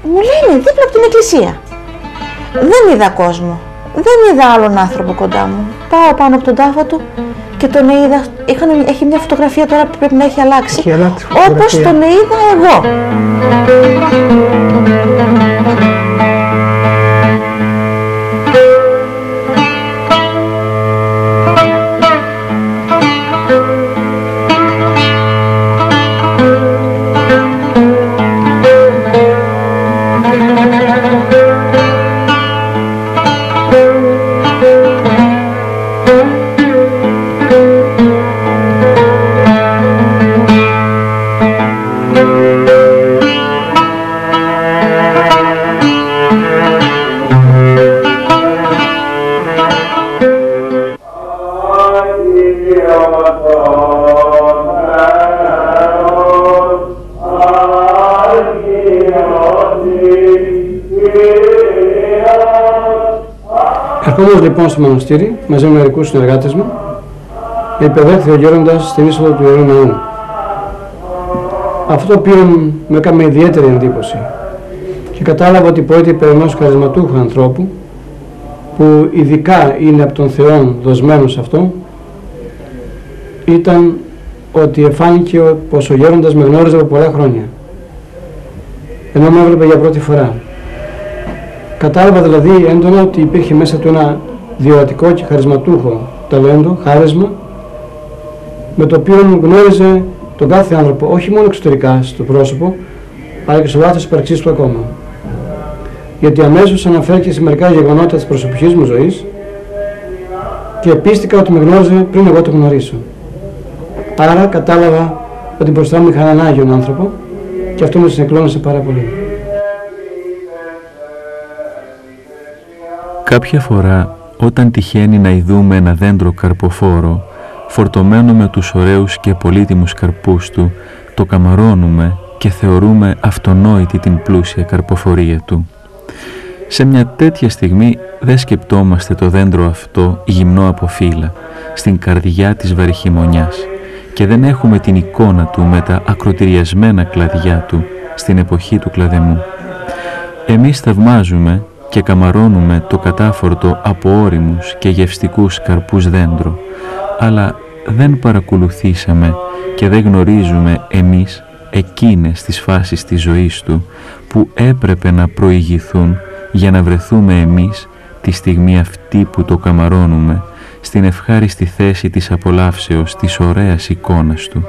Μου λένε δίπλα από την εκκλησία. Δεν είδα κόσμο. Δεν είδα άλλον άνθρωπο κοντά μου. Πάω πάνω από τον τάφο του και τον είδα. Έχει μια φωτογραφία τώρα που πρέπει να έχει αλλάξει. Όπως τον είδα εγώ. Ερχόμενος λοιπόν στο μοναστήρι, μαζί με μερικούς συνεργάτες μου, υπεδέχθη ο γέροντας στην είσοδο του Ιερού Ναού. Αυτό το οποίο μου έκανε ιδιαίτερη εντύπωση και κατάλαβα ότι πρόκειται περί ενός χαρισματούχου ανθρώπου που ειδικά είναι από τον Θεό δοσμένος αυτό, ήταν ότι εφάνηκε πως ο γέροντας με γνώριζε από πολλά χρόνια, ενώ με έβλεπε για πρώτη φορά. Κατάλαβα δηλαδή έντονα ότι υπήρχε μέσα του ένα διορατικό και χαρισματούχο ταλέντο, χάρισμα, με το οποίο γνώριζε τον κάθε άνθρωπο, όχι μόνο εξωτερικά στο πρόσωπο, αλλά και στο βάθος της υπαρξής του ακόμα. Γιατί αμέσως αναφέρθηκε σε μερικά γεγονότα της προσωπικής μου ζωής και πίστηκα ότι με γνώριζε πριν εγώ το γνωρίσω. Άρα κατάλαβα ότι μπροστά μου είχα έναν Άγιον άνθρωπο και αυτό με συνεκλώνησε πάρα πολύ. Κάποια φορά, όταν τυχαίνει να ειδούμε ένα δέντρο καρποφόρο, φορτωμένο με τους ωραίους και πολύτιμους καρπούς του, το καμαρώνουμε και θεωρούμε αυτονόητη την πλούσια καρποφορία του. Σε μια τέτοια στιγμή δεν σκεπτόμαστε το δέντρο αυτό γυμνό από φύλλα, στην καρδιά της βαριχημονιάς, και δεν έχουμε την εικόνα του με τα ακροτηριασμένα κλαδιά του στην εποχή του κλαδεμού. Εμείς θαυμάζουμε και καμαρώνουμε το κατάφορτο από ώριμους και γευστικούς καρπούς δέντρο, αλλά δεν παρακολουθήσαμε και δεν γνωρίζουμε εμείς εκείνες τις φάσεις της ζωής του που έπρεπε να προηγηθούν για να βρεθούμε εμείς τη στιγμή αυτή που το καμαρώνουμε στην ευχάριστη θέση της απολαύσεως της ωραίας εικόνας του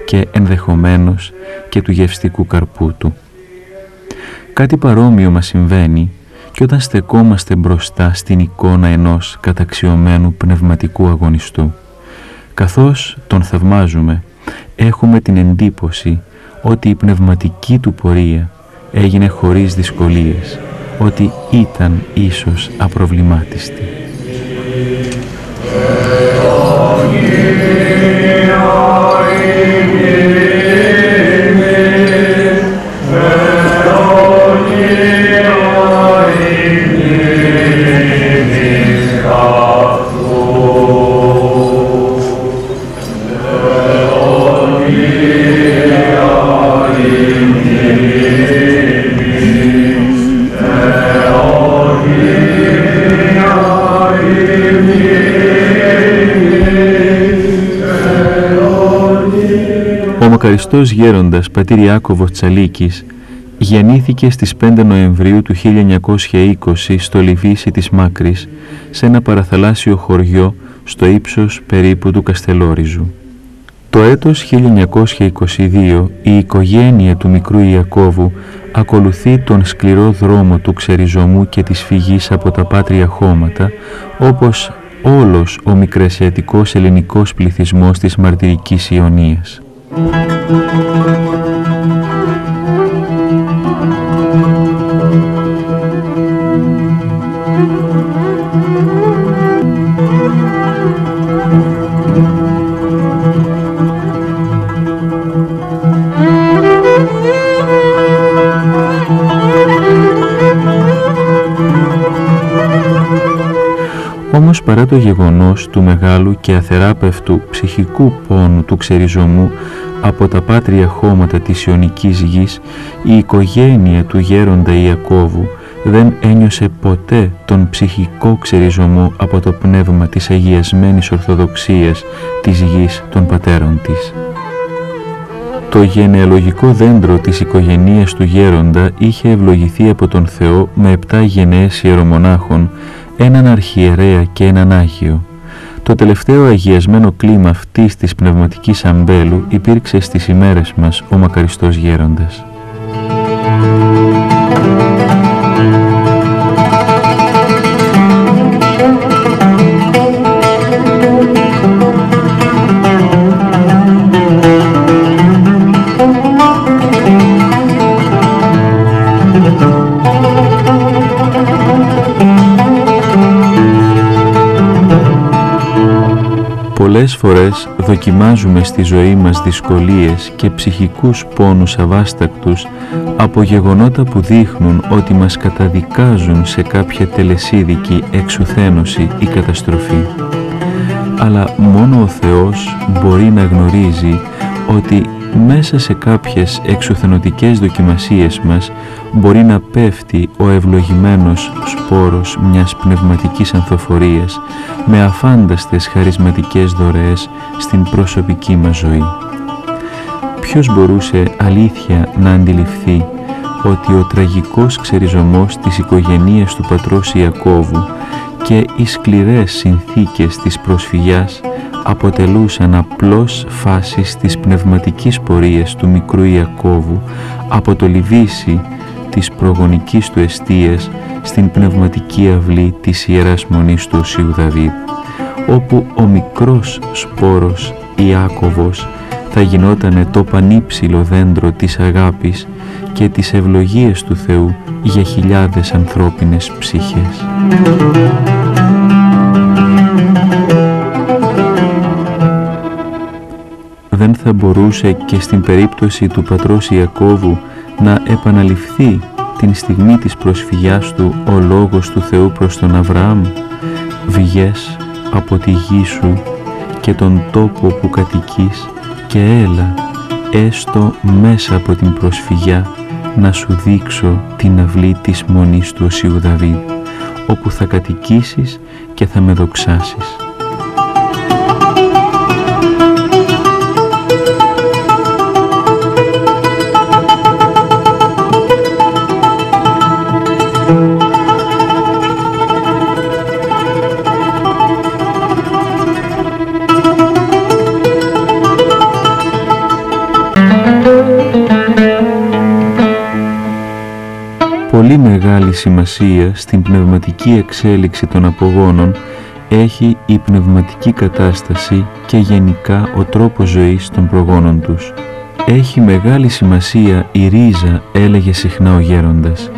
και ενδεχομένως και του γευστικού καρπού του. Κάτι παρόμοιο μας συμβαίνει και όταν στεκόμαστε μπροστά στην εικόνα ενός καταξιωμένου πνευματικού αγωνιστού. Καθώς τον θαυμάζουμε, έχουμε την εντύπωση ότι η πνευματική του πορεία έγινε χωρίς δυσκολίες, ότι ήταν ίσως απροβλημάτιστη. Ο μακαριστός γέροντας πατήρ Ιάκωβος Τσαλίκης γεννήθηκε στις 5 Νοεμβρίου του 1920 στο Λιβύσι της Μάκρης, σε ένα παραθαλάσσιο χωριό στο ύψος περίπου του Καστελόριζου. Το έτος 1922 η οικογένεια του μικρού Ιακώβου ακολουθεί τον σκληρό δρόμο του ξεριζωμού και της φυγής από τα πάτρια χώματα, όπως όλος ο μικρασιατικός ελληνικός πληθυσμός της μαρτυρικής Ιωνίας. Ο Όμως παρά το γεγονός του μεγάλου και αθεράπευτου ψυχικού πόνου του ξεριζωμού από τα πάτρια χώματα της Ιωνικής γης, η οικογένεια του γέροντα Ιακώβου δεν ένιωσε ποτέ τον ψυχικό ξεριζωμό από το πνεύμα της αγιασμένης Ορθοδοξίας της γης των πατέρων της. Το γενεαλογικό δέντρο της οικογένειας του γέροντα είχε ευλογηθεί από τον Θεό με 7 γενναίες ιερομονάχων, έναν αρχιερέα και έναν Άγιο. Το τελευταίο αγιασμένο κλίμα αυτής της πνευματικής αμπέλου υπήρξε στις ημέρες μας ο μακαριστός γέροντας. Πολλές φορές δοκιμάζουμε στη ζωή μας δυσκολίες και ψυχικούς πόνους αβάστακτους από γεγονότα που δείχνουν ότι μας καταδικάζουν σε κάποια τελεσίδικη εξουθένωση ή καταστροφή. Αλλά μόνο ο Θεός μπορεί να γνωρίζει ότι μέσα σε κάποιες εξουθενωτικές δοκιμασίες μας μπορεί να πέφτει ο ευλογημένος σπόρος μιας πνευματικής ανθοφορίας με αφάνταστες χαρισματικές δωρεές στην προσωπική μας ζωή. Ποιος μπορούσε αλήθεια να αντιληφθεί ότι ο τραγικός ξεριζωμός της οικογένειας του πατρός Ιακώβου και οι σκληρές συνθήκες της προσφυγιάς αποτελούσαν απλώς φάσεις της πνευματικής πορείας του μικρού Ιακώβου από το Λιβύσι της προγονικής του εστίας στην πνευματική αυλή της Ιεράς Μονής του Οσίου Δαβίδ, όπου ο μικρός σπόρος Ιάκωβος θα γινότανε το πανύψηλο δέντρο της αγάπης και της ευλογίας του Θεού για χιλιάδες ανθρώπινες ψυχές. Δεν θα μπορούσε και στην περίπτωση του πατρός Ιακώβου να επαναληφθεί την στιγμή της προσφυγιάς του ο λόγος του Θεού προς τον Αβραάμ? Βγες από τη γη σου και τον τόπο που κατοικείς και έλα έστω μέσα από την προσφυγιά να σου δείξω την αυλή της Μονής του Οσίου Δαβίδ, όπου θα κατοικήσεις και θα με δοξάσεις. Πολύ μεγάλη σημασία στην πνευματική εξέλιξη των απογόνων έχει η πνευματική κατάσταση και γενικά ο τρόπος ζωής των προγόνων τους. Έχει μεγάλη σημασία η ρίζα, έλεγε συχνά ο γέροντας.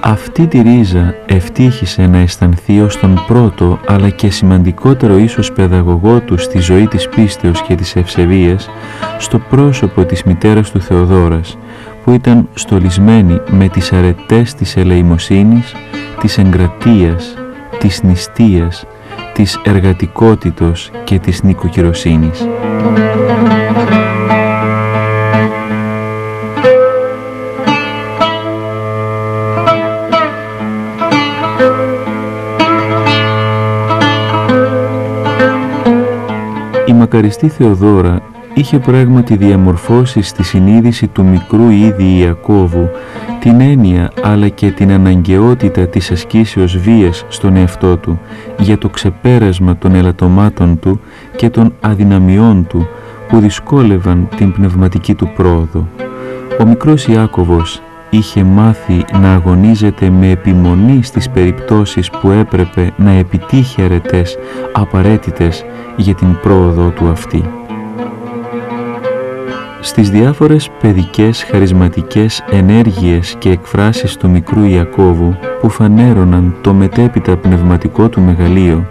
Αυτή τη ρίζα ευτύχησε να αισθανθεί ως τον πρώτο αλλά και σημαντικότερο ίσως παιδαγωγό του στη ζωή της πίστεως και της ευσεβίας στο πρόσωπο της μητέρας του Θεοδόρας, που ήταν στολισμένη με τις αρετές της ελεημοσύνης, της εγκρατείας, της νηστείας, της εργατικότητος και της νοικοκυροσύνης. Η μακαριστή Θεοδόρα είχε πράγματι διαμορφώσει στη συνείδηση του μικρού ήδη Ιακώβου την έννοια αλλά και την αναγκαιότητα της ασκήσεως βίας στον εαυτό του για το ξεπέρασμα των ελαττωμάτων του και των αδυναμιών του που δυσκόλευαν την πνευματική του πρόοδο. Ο μικρός Ιάκωβος είχε μάθει να αγωνίζεται με επιμονή στις περιπτώσεις που έπρεπε να επιτύχει αρετές απαραίτητες για την πρόοδο του αυτή. Στις διάφορες παιδικές χαρισματικές ενέργειες και εκφράσεις του μικρού Ιακώβου που φανέρωναν το μετέπειτα πνευματικό του μεγαλείο,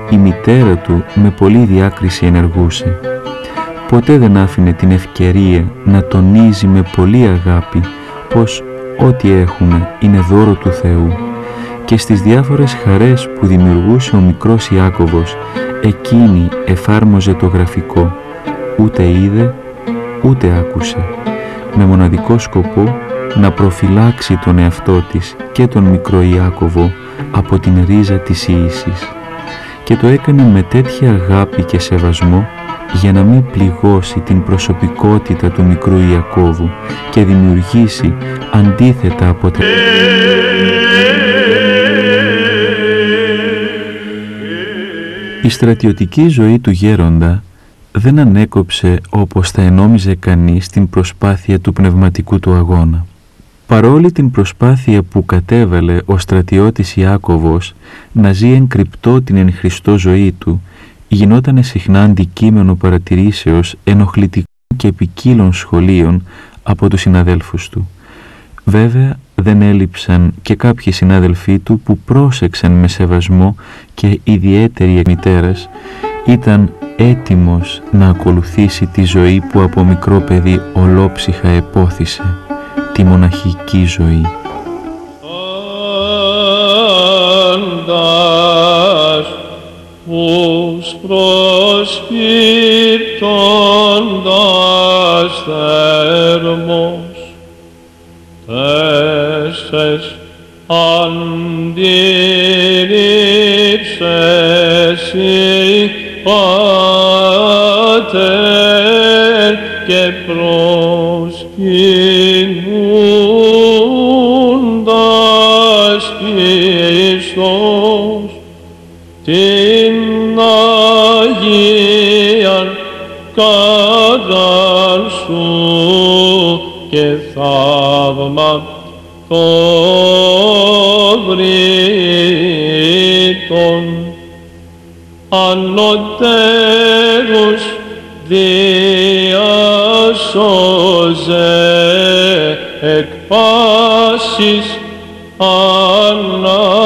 η μητέρα του με πολλή διάκριση ενεργούσε. Ποτέ δεν άφηνε την ευκαιρία να τονίζει με πολλή αγάπη πως ό,τι έχουμε είναι δώρο του Θεού και στις διάφορες χαρές που δημιουργούσε ο μικρός Ιάκωβος, εκείνη εφάρμοζε το γραφικό, ούτε είδε ούτε άκουσε, με μοναδικό σκοπό να προφυλάξει τον εαυτό της και τον μικρό Ιάκωβο από την ρίζα της ίησης, και το έκανε με τέτοια αγάπη και σεβασμό για να μην πληγώσει την προσωπικότητα του μικρού Ιακώβου και δημιουργήσει αντίθετα αποτελέσματα. Η στρατιωτική ζωή του γέροντα δεν ανέκοψε όπως θα ενόμιζε κανείς την προσπάθεια του πνευματικού του αγώνα. Παρόλη την προσπάθεια που κατέβαλε ο στρατιώτης Ιάκωβος να ζει εν κρυπτό την εν Χριστώ ζωή του, γινότανε συχνά αντικείμενο παρατηρήσεως ενοχλητικών και ποικίλων σχολείων από τους συναδέλφους του. Βέβαια δεν έλειψαν και κάποιοι συνάδελφοί του που πρόσεξαν με σεβασμό και ιδιαίτερη εκμητέρας, ήταν έτοιμος να ακολουθήσει τη ζωή που από μικρό παιδί ολόψυχα επόθησε, τη μοναχική ζωή. Ους προσπίπτοντας θερμός, τέσσες αντιλήψες η Πάτερ και προσκυνούντας Χριστός την Αγίαν καρδάν σου και θαύμα το βρήτων ανωτέρους διάσωζε εκ πάσης ανάγκης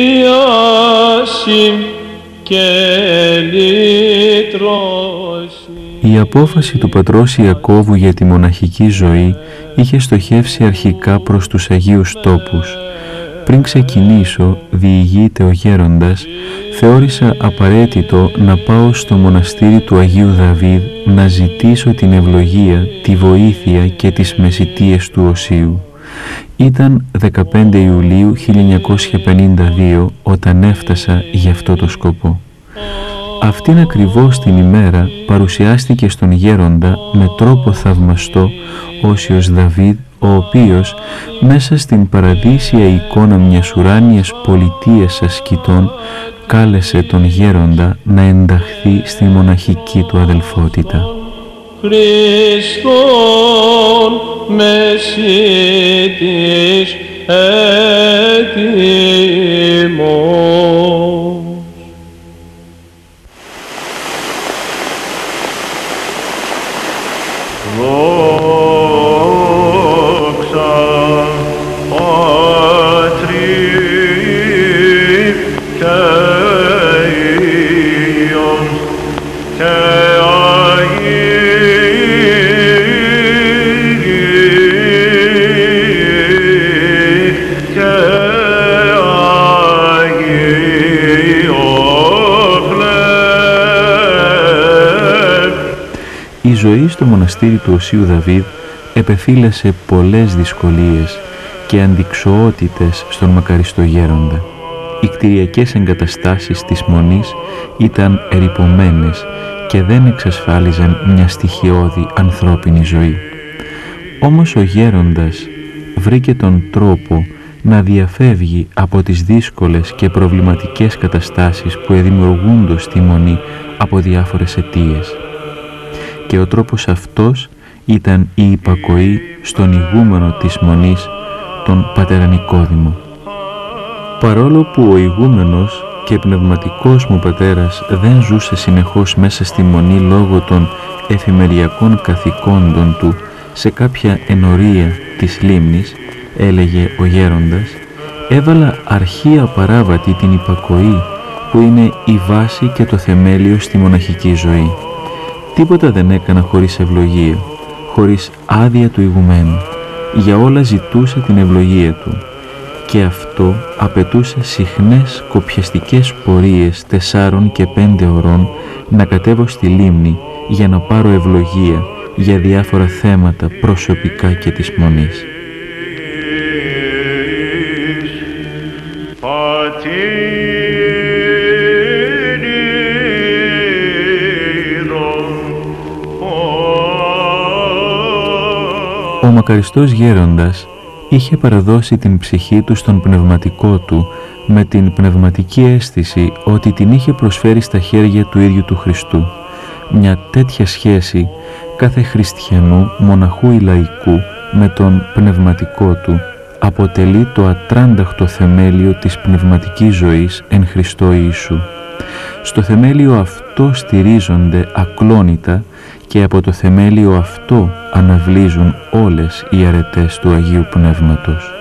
ιάσιμ και λύτρωση. Η απόφαση του πατρός Ιακώβου για τη μοναχική ζωή είχε στοχεύσει αρχικά προς τους Αγίους Τόπους. Πριν ξεκινήσω, διηγείται ο γέροντας, θεώρησα απαραίτητο να πάω στο μοναστήρι του Αγίου Δαβίδ να ζητήσω την ευλογία, τη βοήθεια και τις μεσιτείες του Οσίου. Ήταν 15 Ιουλίου 1952 όταν έφτασα για αυτό το σκοπό. Αυτήν ακριβώς την ημέρα παρουσιάστηκε στον γέροντα με τρόπο θαυμαστό Όσιος Δαβίδ, ο οποίος μέσα στην παραδείσια εικόνα μιας ουράνιας πολιτείας ασκητών κάλεσε τον γέροντα να ενταχθεί στη μοναχική του αδελφότητα. Χριστόν μεσίτης έτοιμος. Η ζωή στο μοναστήρι του Οσίου Δαβίδ επεφύλασε πολλές δυσκολίες και αντιξοότητες στον μακαριστό γέροντα. Οι κτηριακές εγκαταστάσεις της Μονής ήταν ερειπωμένες και δεν εξασφάλιζαν μια στοιχειώδη ανθρώπινη ζωή. Όμως ο γέροντας βρήκε τον τρόπο να διαφεύγει από τις δύσκολες και προβληματικές καταστάσεις που εδημιουργούνται στη Μονή από διάφορες αιτίες. Και ο τρόπος αυτός ήταν η υπακοή στον ηγούμενο της Μονής, τον πατέρα Νικόδημο. Παρόλο που ο ηγούμενος και πνευματικός μου πατέρας δεν ζούσε συνεχώς μέσα στη Μονή λόγω των εφημεριακών καθηκόντων του σε κάποια ενορία της λίμνης, έλεγε ο γέροντας, έβαλα αρχή απαράβατη την υπακοή που είναι η βάση και το θεμέλιο στη μοναχική ζωή. Τίποτα δεν έκανα χωρίς ευλογία, χωρίς άδεια του ηγουμένου. για όλα ζητούσε την ευλογία του, και αυτό απαιτούσε συχνές κοπιαστικές πορείες 4 και 5 ωρών να κατέβω στη λίμνη για να πάρω ευλογία για διάφορα θέματα προσωπικά και της Μονής. Ο μακαριστός γέροντας είχε παραδώσει την ψυχή του στον πνευματικό του με την πνευματική αίσθηση ότι την είχε προσφέρει στα χέρια του ίδιου του Χριστού. Μια τέτοια σχέση κάθε χριστιανού, μοναχού ή λαϊκού με τον πνευματικό του αποτελεί το ατράνταχτο θεμέλιο της πνευματικής ζωής εν Χριστώ Ιησού. Στο θεμέλιο αυτό στηρίζονται ακλόνητα και από το θεμέλιο αυτό αναβλύζουν όλες οι αρετές του Αγίου Πνεύματος.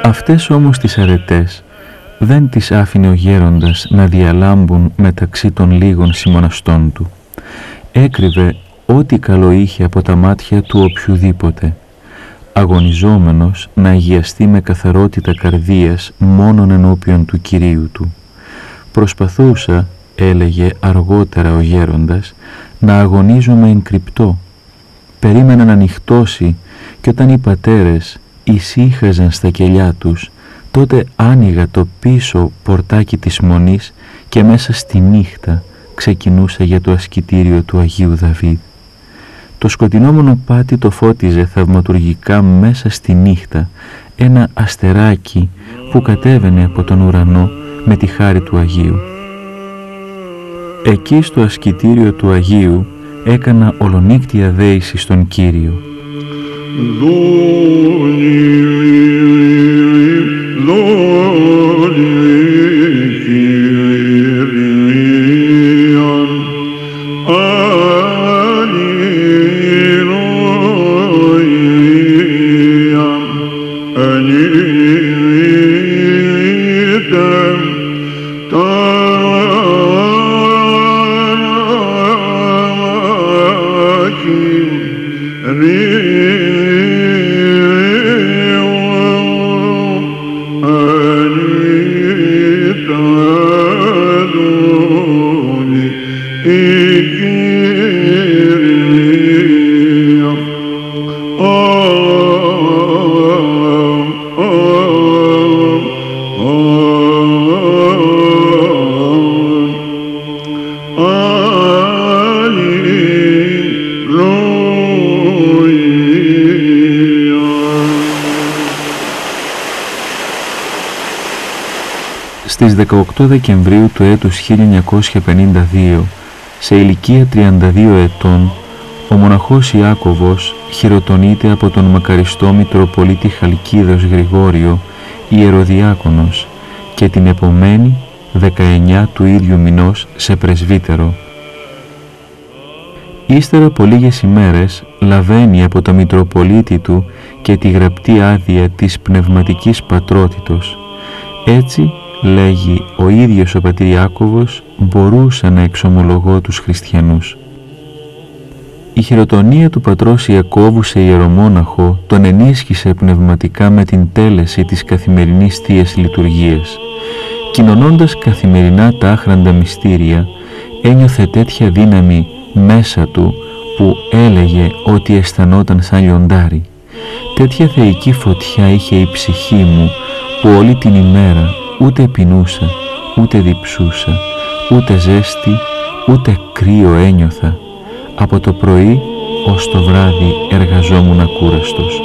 Αυτές όμως τις αρετές δεν τις άφηνε ο γέροντας να διαλάμπουν μεταξύ των λίγων συμμοναστών του. Έκρυβε ό,τι καλό είχε από τα μάτια του οποιουδήποτε, αγωνιζόμενος να αγιαστεί με καθαρότητα καρδίας μόνον ενώπιον του Κυρίου του. Προσπαθούσα, έλεγε αργότερα ο γέροντας, να αγωνίζομαι εν κρυπτό. Περίμενα να νυχτώσει και όταν οι πατέρες ησύχαζαν στα κελιά τους, τότε άνοιγα το πίσω πορτάκι της Μονής και μέσα στη νύχτα ξεκινούσα για το ασκητήριο του Αγίου Δαβίδ. Το σκοτεινό μονοπάτι το φώτιζε θαυματουργικά μέσα στη νύχτα ένα αστεράκι που κατέβαινε από τον ουρανό με τη χάρη του Αγίου. Εκεί στο ασκητήριο του Αγίου έκανα ολονύκτια δέηση στον Κύριο. Στις 18 Δεκεμβρίου του έτους 1952, σε ηλικία 32 ετών, ο μοναχός Ιάκωβος χειροτονείται από τον μακαριστό Μητροπολίτη Χαλκίδος Γρηγόριο, ιεροδιάκονος, και την επομένη 19 του ίδιου μηνός σε πρεσβύτερο. Ύστερα από λίγες ημέρες λαβαίνει από το Μητροπολίτη του και τη γραπτή άδεια της πνευματικής πατρότητος. Έτσι, λέγει ο ίδιος ο πατήρ Ιάκωβος, μπορούσα να εξομολογώ τους χριστιανούς. Η χειροτονία του πατρός Ιακώβου σε ιερομόναχο τον ενίσχυσε πνευματικά με την τέλεση της καθημερινής θείας λειτουργίας. Κοινωνώντας καθημερινά τα άχραντα μυστήρια, ένιωθε τέτοια δύναμη μέσα του που έλεγε ότι αισθανόταν σαν λιοντάρι. Τέτοια θεϊκή φωτιά είχε η ψυχή μου που όλη την ημέρα ούτε πεινούσα, ούτε διψούσα, ούτε ζέστη, ούτε κρύο ένιωθα. Από το πρωί ως το βράδυ εργαζόμουν ακούραστος.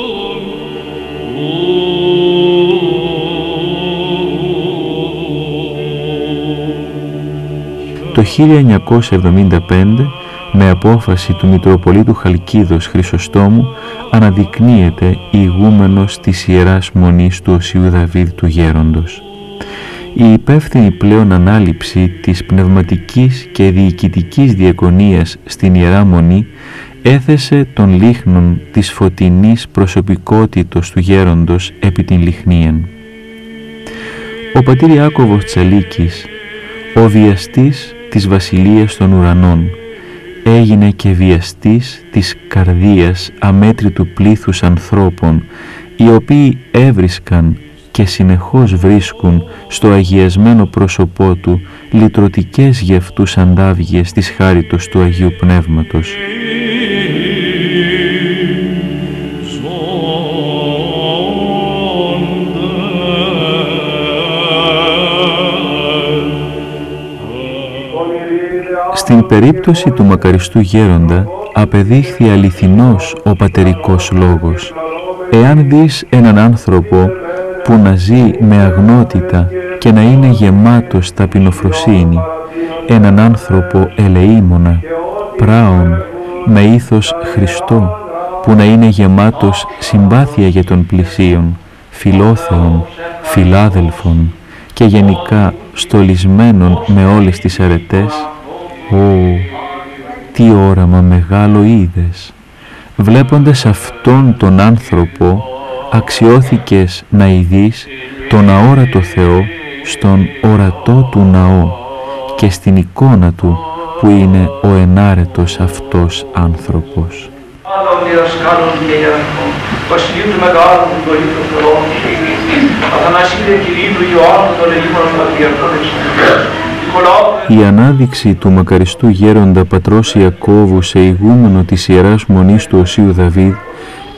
Το 1975, με απόφαση του Μητροπολίτου Χαλκίδος Χρυσοστόμου, αναδεικνύεται ηγούμενος της Ιεράς Μονής του Οσίου Δαβίδ του Γέροντος. Η υπεύθυνη πλέον ανάληψη της πνευματικής και διοικητικής διακονίας στην Ιερά Μονή έθεσε τον λίχνον της φωτεινής προσωπικότητος του Γέροντος επί την λιχνίαν. Ο πατήρ Ιάκωβος Τσαλίκης, ο βιαστής της Βασιλείας των Ουρανών, έγινε και βιαστής της καρδίας αμέτρητου πλήθους ανθρώπων, οι οποίοι έβρισκαν και συνεχώς βρίσκουν στο αγιασμένο πρόσωπό του λυτρωτικές γευτούς αντάβγειες της χάριτος του Αγίου Πνεύματος. Στην περίπτωση του μακαριστού γέροντα απεδείχθη αληθινός ο πατερικός λόγος. Εάν δεις έναν άνθρωπο που να ζει με αγνότητα και να είναι γεμάτος ταπεινοφροσύνη, έναν άνθρωπο ελεήμονα, πράον, με ήθος Χριστό, που να είναι γεμάτος συμπάθεια για τον πλησίον, φιλόθεον, φιλάδελφον και γενικά στολισμένον με όλες τις αρετές, τι όραμα μεγάλο είδες! Βλέποντας αυτόν τον άνθρωπο, αξιώθηκες να ειδείς τον αόρατο Θεό στον ορατό του ναό και στην εικόνα του που είναι ο ενάρετος αυτός άνθρωπος. Η ανάδειξη του μακαριστού γέροντα πατρός Ιακώβου σε ηγούμενο της Ιεράς Μονής του Οσίου Δαβίδ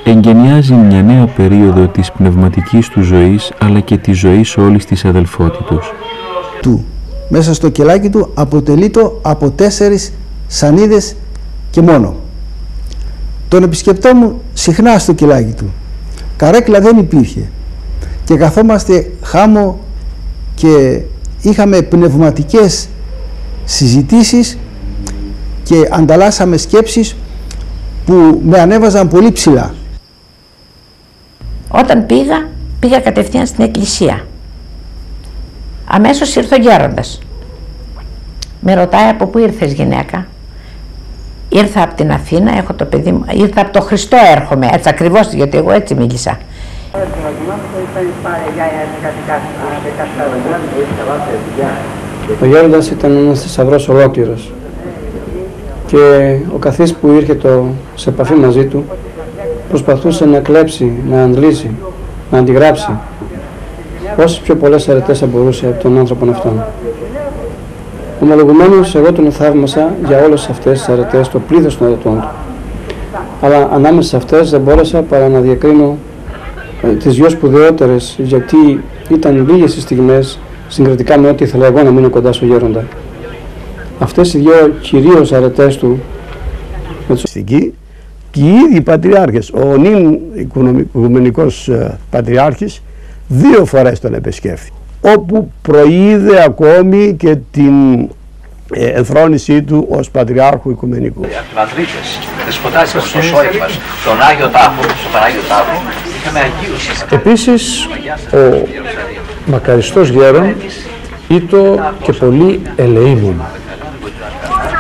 εγκαινιάζει μια νέα περίοδο της πνευματικής του ζωής, αλλά και της ζωής όλης της αδελφότητος. Μέσα στο κελάκι του αποτελείται από 4 σανίδες και μόνο. Τον επισκεπτόμουν συχνά στο κελάκι του. Καρέκλα δεν υπήρχε και καθόμαστε χάμω και είχαμε πνευματικές συζητήσεις και ανταλλάσσαμε σκέψεις που με ανέβαζαν πολύ ψηλά. Όταν πήγα κατευθείαν στην εκκλησία. Αμέσως ήρθε ο γέροντας. Με ρωτάει από πού ήρθες, γυναίκα? Ήρθα από την Αθήνα, έχω το παιδί μου, ήρθα από το Χριστό έρχομαι, έτσι ακριβώς, γιατί εγώ έτσι μίλησα. Ο γέροντας ήταν ένας θησαυρός ολόκληρος και ο καθής που ήρθε σε επαφή μαζί του προσπαθούσε να κλέψει, να αντλήσει, να αντιγράψει όσες πιο πολλές αρετές θα μπορούσε από τον άνθρωπο αυτόν. Ομολογουμένως, εγώ τον θαύμασα για όλες αυτές τις αρετές, το πλήθος των αρετών του. Αλλά ανάμεσα σε αυτές δεν μπόρεσα παρά να διακρίνω τις δυο σπουδαιότερες, γιατί ήταν λίγες οι στιγμές συγκριτικά με ό,τι ήθελα εγώ να μείνω κοντά στο γέροντα. Αυτές οι δυο κυρίως αρετές του και οι ίδιοι πατριάρχες, ο νυν οικουμενικός πατριάρχης 2 φορές τον επισκέφθη, όπου προείδε ακόμη και την ενθρόνησή του ως Πατριάρχου Οικουμενικού. Πατρίτες, δεσποτάτες στο σώη μας, στον Άγιο Τάφο, στον Πανάγιο Τάφο, είχαμε αγίους. Επίσης, ο μακαριστός γέρον ήτο και πολύ ελεήμων.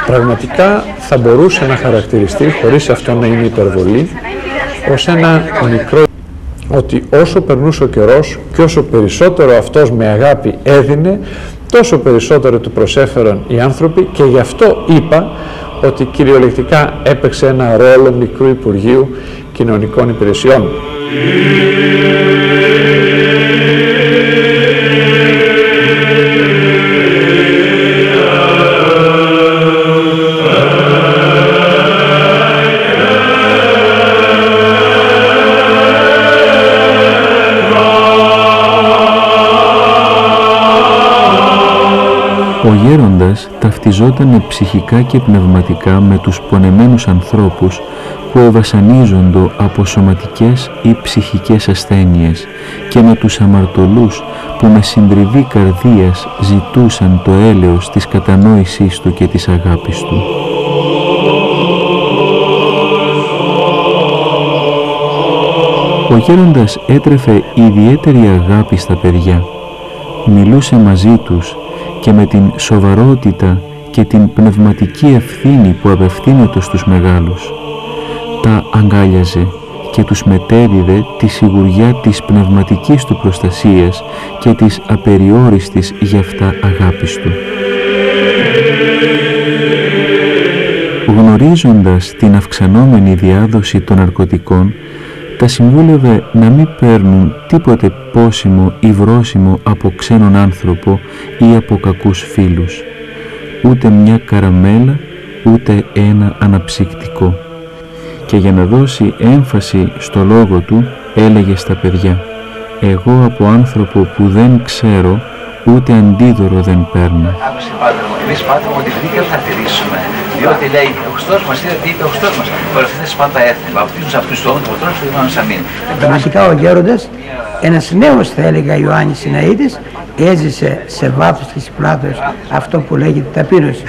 Πραγματικά θα μπορούσε να χαρακτηριστεί, χωρίς αυτό να είναι υπερβολή, ως ένα μικρό, ότι όσο περνούσε ο καιρός και όσο περισσότερο αυτός με αγάπη έδινε, τόσο περισσότερο του προσέφεραν οι άνθρωποι, και γι' αυτό είπα ότι κυριολεκτικά έπαιξε ένα ρόλο μικρού Υπουργείου Κοινωνικών Υπηρεσιών. Ο γέροντας ταυτιζόταν ψυχικά και πνευματικά με τους πονεμένους ανθρώπους που ευασανίζονται από σωματικές ή ψυχικές ασθένειες και με τους αμαρτωλούς που με συντριβή καρδίας ζητούσαν το έλεος της κατανόησής του και της αγάπης του. Ο γέροντας έτρεφε ιδιαίτερη αγάπη στα παιδιά, μιλούσε μαζί τους και με την σοβαρότητα και την πνευματική ευθύνη που απευθύνεται στους μεγάλους. Τα αγκάλιαζε και τους μετέδιδε τη σιγουριά της πνευματικής του προστασίας και της απεριόριστης γι' αυτά αγάπης του. γνωρίζοντας την αυξανόμενη διάδοση των ναρκωτικών, τα συμβούλευε να μην παίρνουν τίποτε πόσιμο ή βρόσιμο από ξένον άνθρωπο ή από κακούς φίλους, ούτε μια καραμέλα, ούτε ένα αναψυκτικό. Και για να δώσει έμφαση στο λόγο του, έλεγε στα παιδιά: «Εγώ από άνθρωπο που δεν ξέρω, ούτε αντίδωρο δεν παίρνω». Άκουσε πάτερ μου, εμείς πάτερ μου, ότι βρήκα θα τηρήσουμε. Διότι λέει, ο Χριστός μας είδε τι είπε ο Χριστός μας. Παρευθύνες πάντα έθνη, βαπτίζουν σε αυτούς του όνου του Πατρός του Ιωάννης αμήν. Πραγματικά ο Γέροντας, ένας νέος θα έλεγα Ιωάννης Σιναήτης, έζησε σε βάθος της πλάτος αυτό που λέγεται ταπείνωση.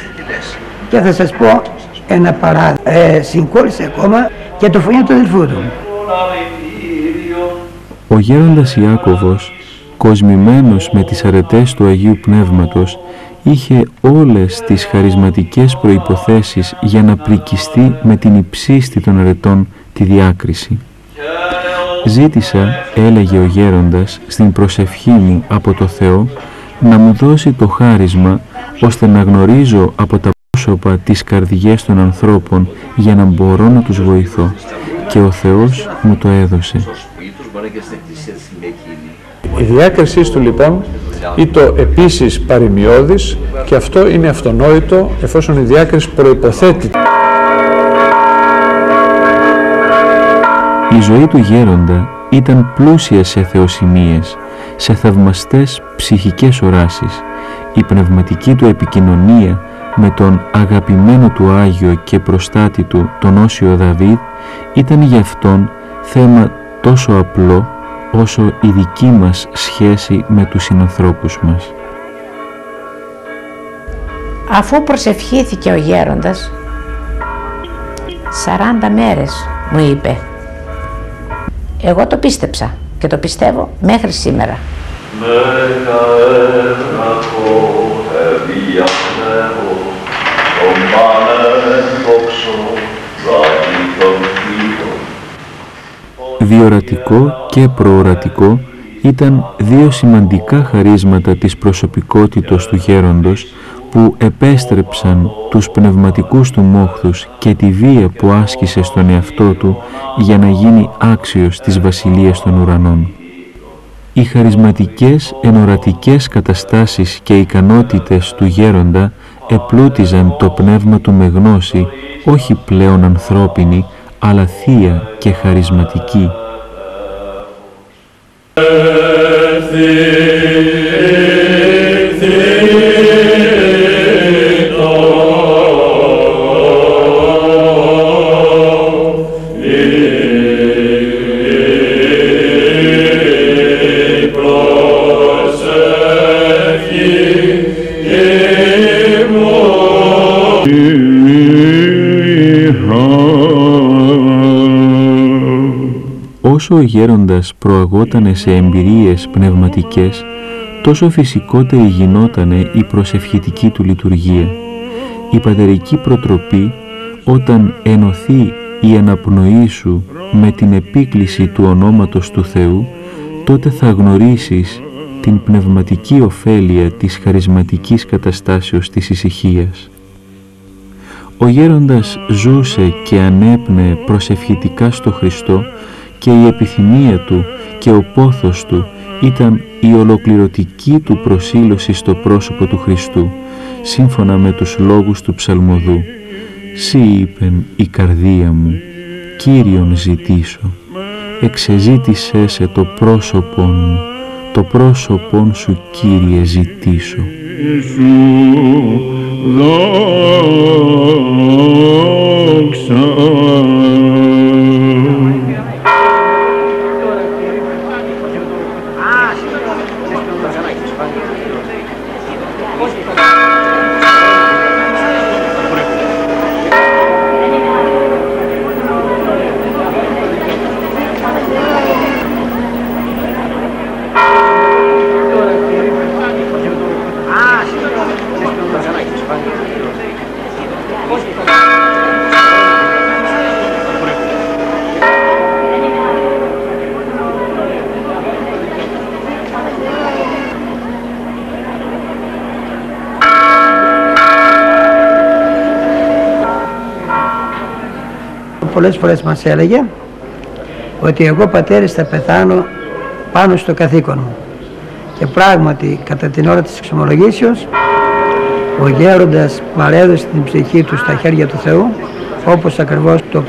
Και θα σας πω ένα παράδειγμα. Συγχώρησε ακόμα και το φωνή του αδελφού του. Ο γέροντας Ιάκωβος, κοσμημένος με τις αρετές του Αγίου Πνεύματος, είχε όλες τις χαρισματικές προϋποθέσεις για να πρικιστεί με την υψίστη των αρετών τη διάκριση. «Ζήτησα», έλεγε ο γέροντας, «στην προσευχή μου από το Θεό να μου δώσει το χάρισμα ώστε να γνωρίζω από τα πρόσωπα τις καρδιές των ανθρώπων για να μπορώ να τους βοηθώ, και ο Θεός μου το έδωσε». Η διάκρισή του λοιπόν ήτο επίσης παροιμιώδης, και αυτό είναι αυτονόητο εφόσον η διάκριση προϋποθέτει. Η ζωή του γέροντα ήταν πλούσια σε θεοσημείες, σε θαυμαστές ψυχικές οράσεις. Η πνευματική του επικοινωνία με τον αγαπημένο του Άγιο και προστάτη του, τον Όσιο Δαβίδ, ήταν για αυτόν θέμα τόσο απλό όσο η δική μας σχέση με τους συνανθρώπους μας. Αφού προσευχήθηκε ο γέροντας, 40 μέρες μου είπε. Εγώ το πίστεψα και το πιστεύω μέχρι σήμερα. Διορατικό και προορατικό ήταν δύο σημαντικά χαρίσματα της προσωπικότητος του γέροντος που επέστρεψαν τους πνευματικούς του μόχθους και τη βία που άσκησε στον εαυτό του για να γίνει άξιος της βασιλείας των ουρανών. Οι χαρισματικές ενορατικές καταστάσεις και ικανότητες του γέροντα επλούτιζαν το πνεύμα του με γνώση, όχι πλέον ανθρώπινη, αλλά θεία και χαρισματική. Όσο ο γέροντας προαγότανε σε εμπειρίες πνευματικές, τόσο φυσικότερη γινότανε η προσευχητική του λειτουργία. Η πατερική προτροπή, όταν ενωθεί η αναπνοή σου με την επίκληση του ονόματος του Θεού, τότε θα γνωρίσεις την πνευματική ωφέλεια της χαρισματικής καταστάσεως της ησυχίας. Ο γέροντας ζούσε και ανέπνεε προσευχητικά στο Χριστό, και η επιθυμία του και ο πόθος του ήταν η ολοκληρωτική του προσήλωση στο πρόσωπο του Χριστού, σύμφωνα με τους λόγους του ψαλμοδού. «Σύ είπεν η καρδία μου, Κύριον ζητήσω, εξεζήτησέ σε το πρόσωπον μου, το πρόσωπον σου Κύριε ζητήσω». πολλές φορές μας έλεγε ότι εγώ πατέρες θα πεθάνω πάνω στο καθήκον μου. Και πράγματι κατά την ώρα της εξομολογήσεως ο γέροντας παρέδωσε την ψυχή του στα χέρια του Θεού, όπως ακριβώς το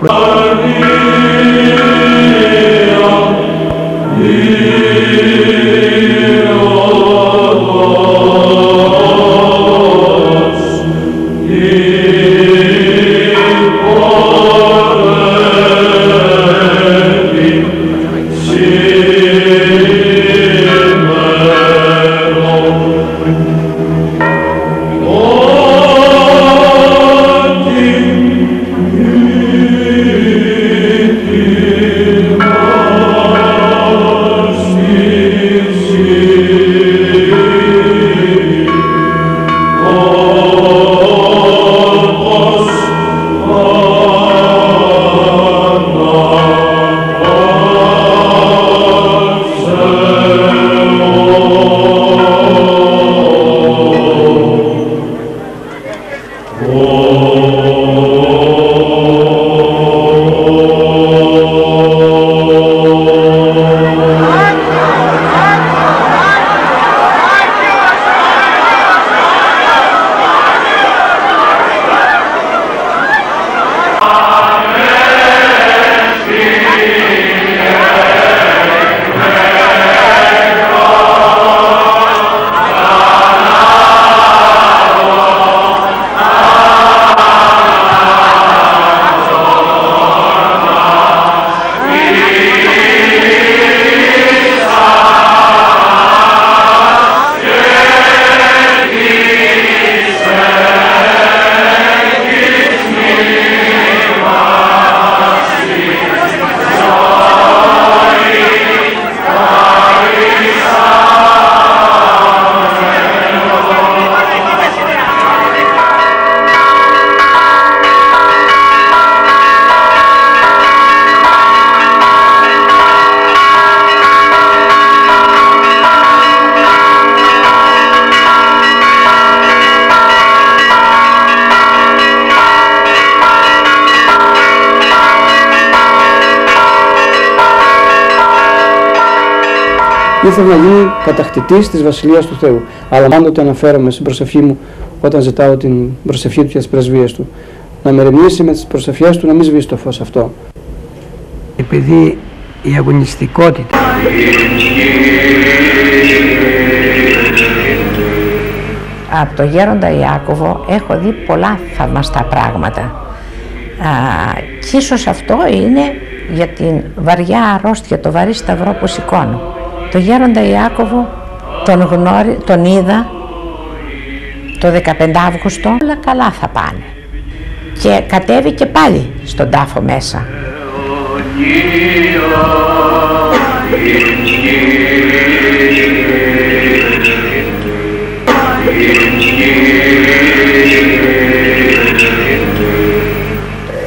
ήθελα να γίνει κατακτητής της Βασιλείας του Θεού. Αλλά πάντοτε αναφέρομαι στην προσευχή μου όταν ζητάω την προσευχή του για τις πρεσβείες του. Να με ερεμήσει με τις προσευχές του, να μην σβήσει το φως αυτό. Επειδή η αγωνιστικότητα από το γέροντα Ιάκωβο έχω δει πολλά θαυμαστά πράγματα. Και ίσως αυτό είναι για την βαριά αρρώστια, το βαρύ σταυρό που σηκώνω. Το γέροντα Ιάκωβο τον είδα το 15 Αύγουστο, όλα καλά θα πάνε. Και κατέβηκε πάλι στον τάφο μέσα.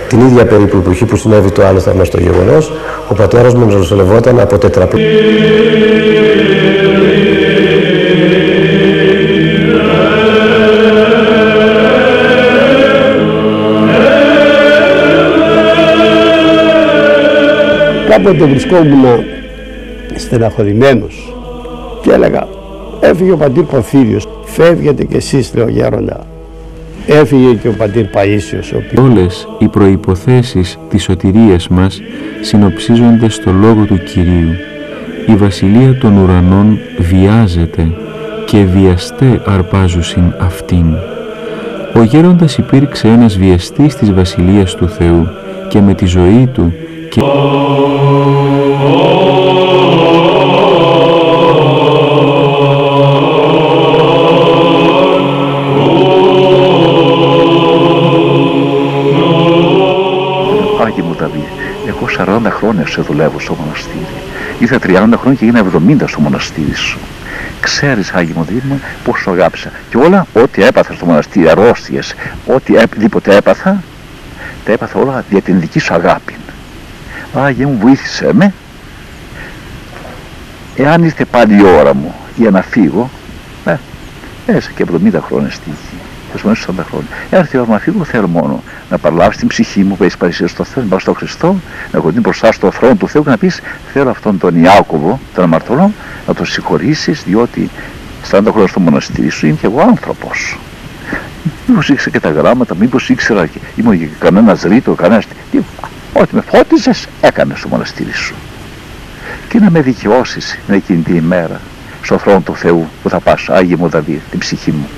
Την ίδια περίπου εποχή που συνέβη το άλλο θαυμαστό γεγονός, ο πατέρας μου νοσηλευόταν από τετραπλή. Κάποτε βρισκόμουν στεναχωρημένος και έλεγα, έφυγε ο πατήρ Πορφύριος, φεύγετε κι εσείς, λέω γέροντα. Έφυγε και ο πατήρ Παΐσιος. Όλες οι προϋποθέσεις της σωτηρίας μας συνοψίζονται στο λόγο του Κυρίου. Η βασιλεία των ουρανών βιάζεται και βιαστέ αρπάζουσιν αυτήν. Ο γέροντας υπήρξε ένας βιαστής της βασιλείας του Θεού και με τη ζωή του και... Άγιε μου Δαβίδ, εγώ 40 χρόνια σε δουλεύω στο μοναστήρι. Ήρθα 30 χρόνια και έγινα 70 στο μοναστήρι σου. Ξέρεις, Άγιε μου Δίδυμα, πόσο αγάπησα. Και όλα, ό,τι έπαθα στο μοναστήρι, αρρώστιες, οτιδήποτε έπαθα, τα έπαθα όλα για την δική σου αγάπη. Άγιε μου, βοήθησε με. Εάν ήρθε πάλι η ώρα μου για να φύγω, έζησα και 70 χρόνια στη γη. μέσα 40 χρόνια. Έρθει η ώρα να φύγω, θέλω μόνο να παραλάβεις την ψυχή μου που έχεις παρουσιάσει στο Θεό, να πας στον Χριστό, να κοντίνει μπροστά στο θρόνο του Θεού και να πεις: θέλω αυτόν τον Ιάκωβο, τον αμαρτωλό, να τον συγχωρήσεις, διότι 40 χρόνια στο μοναστήρι σου είμαι και εγώ άνθρωπος. Μήπως ήξερα και τα γράμματα, μήπως ήξερα και ήμουν και κανένας ρήτο, κανένας. Ό,τι με φώτιζες έκανες στο μοναστήρι σου. Και να με δικαιώσεις εκείνη την ημέρα στον θρόνο του Θεού που θα πας, Άγιε μου Δαβίδ, την ψυχή μου.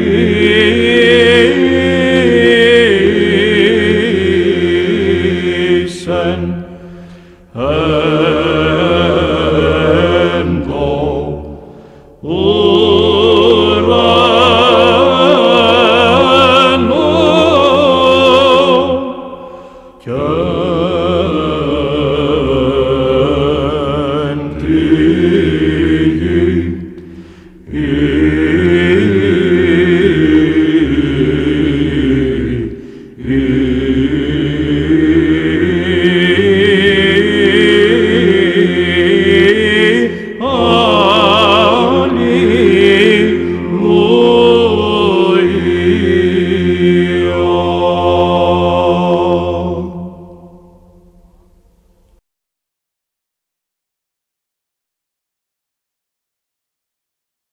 Κύριε.